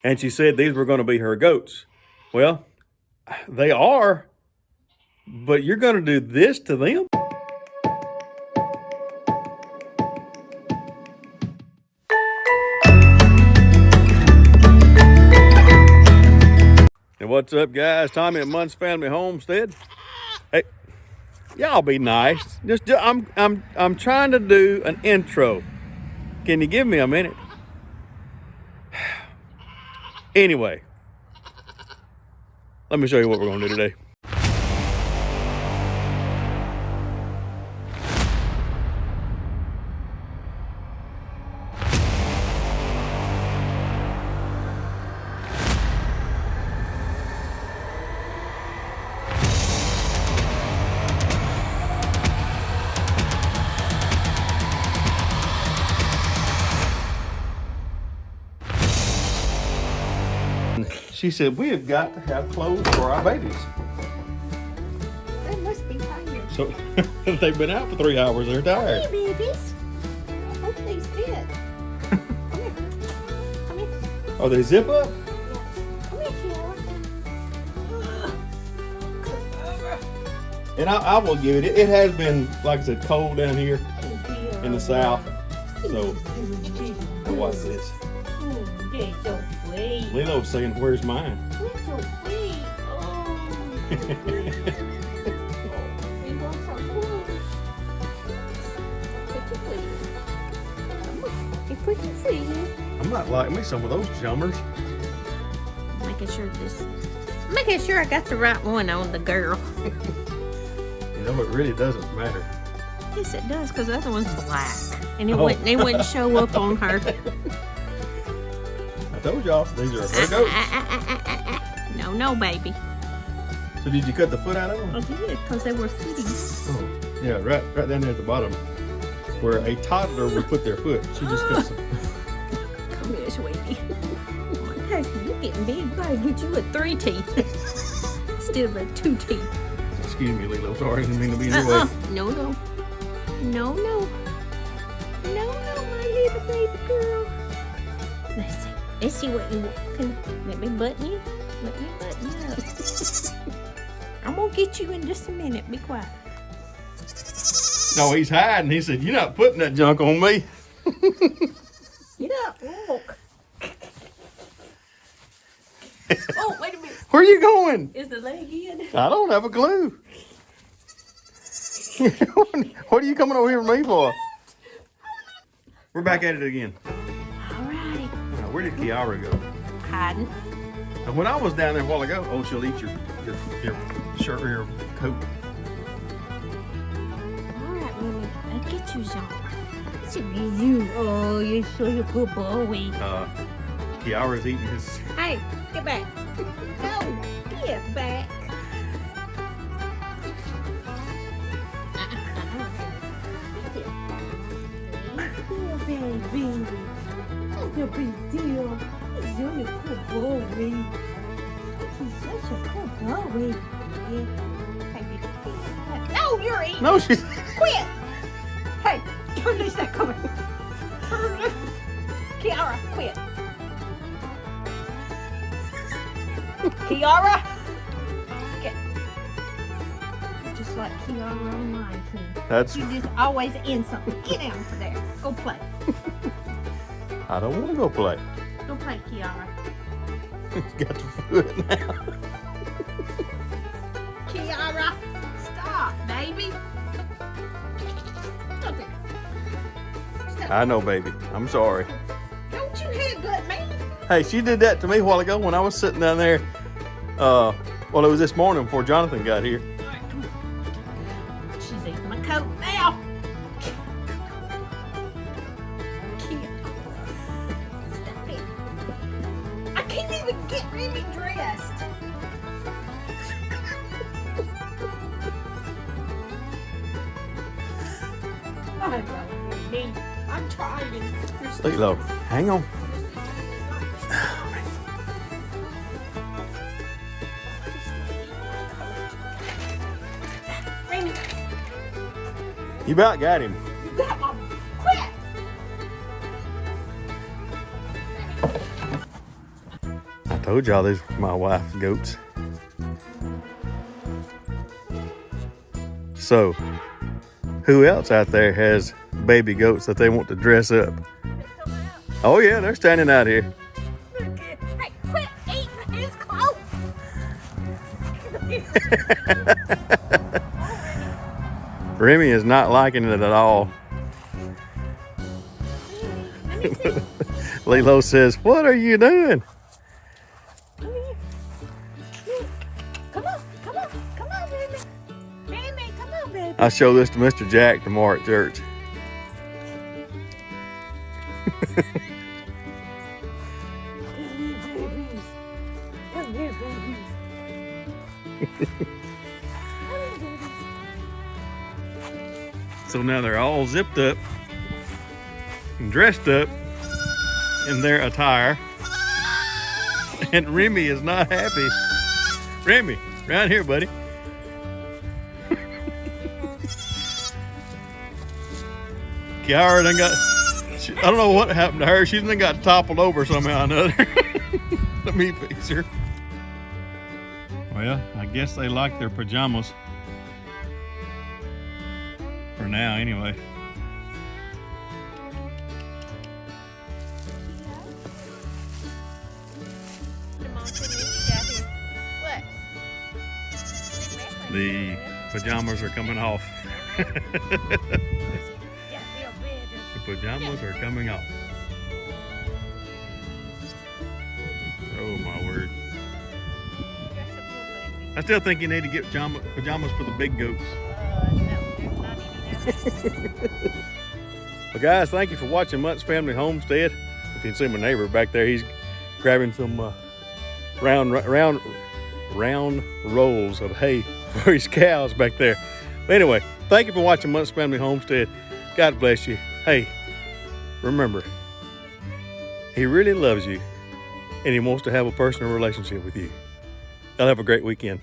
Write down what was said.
And she said these were going to be her goats. Well, they are, but you're going to do this to them? And what's up, guys? Tommy at Monts Family Homestead. Hey, y'all be nice. I'm trying to do an intro. Can you give me a minute? Anyway, let me show you what we're going to do today. She said, we have got to have clothes for our babies. They must be tired. So they've been out for 3 hours. They're tired. Hey, babies. I hope these fit. Come here. Come here. Oh, they zip up? Come here, Kiara. And I will give it. It has been, like I said, cold down here in the south. So, watch this. They're so sweet. Lilo's saying, where's mine? They're so sweet. Oh. They look so cool. If we can see you. I might like me some of those jumpers. Making sure I got the right one on the girl. You know, it really doesn't matter. Yes, it does, because the other one's black. And it wouldn't show up on her. I told y'all, these are her goats. No, baby. So did you cut the foot out of them? I did, because they were footies. Oh, yeah, right down there at the bottom, where a toddler would put their foot. She just cut some. Come here, sweetie. Oh my gosh, you're getting big. I get you a 3 teeth instead of a 2 teeth. Excuse me, Lilo. Sorry, I didn't mean to be in your way. No, my little baby girl. Let's see what you want. Let me button you. Let me button you up. I'm gonna get you in just a minute. Be quiet. No, he's hiding. He said, "You're not putting that junk on me." Get up, walk. Oh, wait a minute. Where are you going? Is the leg in? I don't have a clue. What are you coming over here with me for? We're back at it again. Alrighty. Now, where did Kiara go? Hiding. And when I was down there a while ago, oh, she'll eat your shirt or your coat. Alright, Mimi. I'll get you some. Should be you. Oh, you're such a good boy. Kiara's eating his. Hey, get back. No, get back. Baby. Such a big deal. He's only a cool boy. He's such a cool boy. Yeah. No, you're eating. No, she's. Quit. Hey, turn loose that cover. Turn loose. Kiara, quit. Kiara. Get. Just like Kiara on mine, too. That's. She's just always in something. Get down for there. Go play. I don't want to go play. Go play, Kiara. He's got the foot now. Kiara, stop, baby. Stop it. Stop. I know, baby. I'm sorry. Don't you headbutt me. Hey, she did that to me a while ago when I was sitting down there. Well, it was this morning before Jonathan got here. All right, come on. She's eating my coat now. Stop it. I can't even get Remy dressed. I know, Remy. I'm trying. Lilo, hang on. Remy, You about got him. you got my quit. Told y'all these were my wife's goats. So, who else out there has baby goats that they want to dress up? Oh yeah, they're standing out here. Hey, quit eating his clothes. Remy is not liking it at all. Lilo says, "What are you doing?" Come here. Come on, baby. Baby, come on, baby. I show this to Mr. Jack tomorrow at church. Come here, babies. So now they're all zipped up and dressed up in their attire. And Remy is not happy. Remy, right here, buddy. Kiara done got, I don't know what happened to her. She done got toppled over somehow or another. Let me fix her. Well, I guess they like their pajamas. For now, anyway. The pajamas are coming off. The pajamas are coming off. Oh my word. I still think you need to get pajamas for the big goats. Well guys, thank you for watching Monts Family Homestead. If you can see my neighbor back there, he's grabbing some round rolls of hay for his cows back there. But anyway, thank you for watching Monts Family Homestead. God bless you. Hey, remember, he really loves you and he wants to have a personal relationship with you. Y'all have a great weekend.